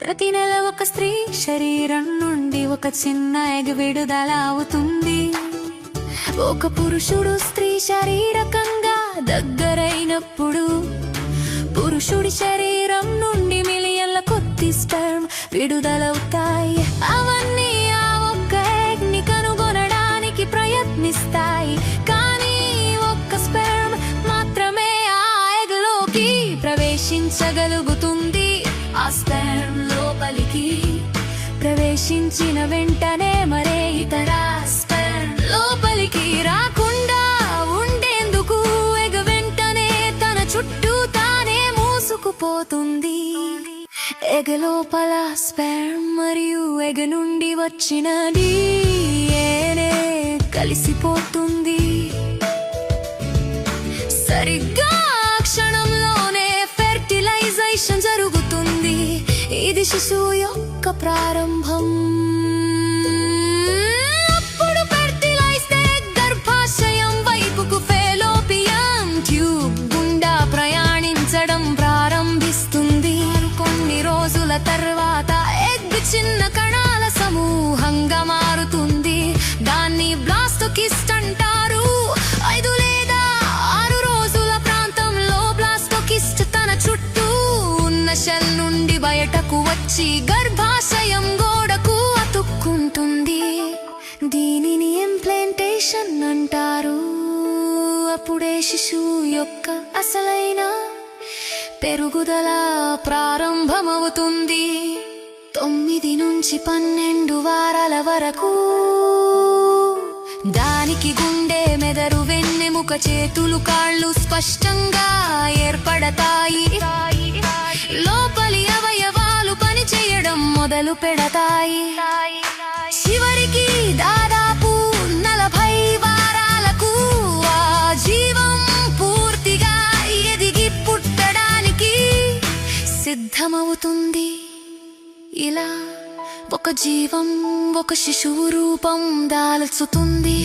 ప్రతి నెల ఒక స్త్రీ శరీరం నుండి ఒక చిన్న ఎగ్ విడుదల అవుతుంది. ఒక పురుషుడు స్త్రీ శారీరకంగా దగ్గరైనప్పుడు పురుషుడి శరీరం నుండి మిలియన్ల కొద్ది స్పెర్మ్ విడుదలవుతాయి. అవన్నీ ఆ ఒక్క ఎగ్ ని కనుగొనడానికి ప్రయత్నిస్తాయి. కానీ ఒక్క స్పెర్మ్ మాత్రమే ఆ ఎగ్ లోకి ప్రవేశించగలుగుతుంది. ఆ స్పెర్మ్ లోపలికి ప్రవేశించిన వెంటనే మరే ఇతర స్పెర్మ్ లోపలికి రాకుండా ఉండేందుకు ఎగ్ వెంటనే తన చుట్టూ తానే మూసుకుపోతుంది. ఎగ్ లోపల స్పెర్మ్ మరియు ఎగ్ నుండి వచ్చిన DNA కలిసిపోతుంది. సరిగ్గా క్షణంలోనే ఫెర్టిలైజేషన్ జరుగుతుంది. ఇది శిశువు యొక్క ప్రారంభం. అప్పుడు ఫెర్టిలైజ్డ్ గర్భాశయం వైపుకు ఫెలోపియన్ ట్యూబ్ గుండా ప్రయాణించడం ప్రారంభిస్తుంది. కొన్ని రోజుల తర్వాత ఎగ్ చిన్న కణాల సమూహంగా మారుతుంది. దాన్ని బ్లాస్టోకిస్ట్ అంటారు. 5 లేదా 6 రోజుల ప్రాంతంలో బ్లాస్టోకిస్ట్ తన చుట్టూ ఉన్న షెల్ నుండి బయటకు వచ్చి గర్భాశయం గోడకు అతుక్కుంటుంది. దీనిని ఇంప్లాంటేషన్ అంటారు. అప్పుడే శిశువు యొక్క అసలైన పెరుగుదల ప్రారంభమవుతుంది. 9 నుంచి 12 వారాల వరకు దానికి గుండె, మెదడు, వెన్నెముక, చేతులు, కాళ్ళు స్పష్టంగా ఏర్పడతాయి. లోపలి అవయవాలు పనిచేయడం మొదలు పెడతాయి. చివరికి దాదాపు 40 వారాలకు ఆ జీవం పూర్తిగా ఎదిగి పుట్టడానికి సిద్ధమవుతుంది. ఇలా ఒక జీవం ఒక శిశువు రూపం దాల్చుతుంది.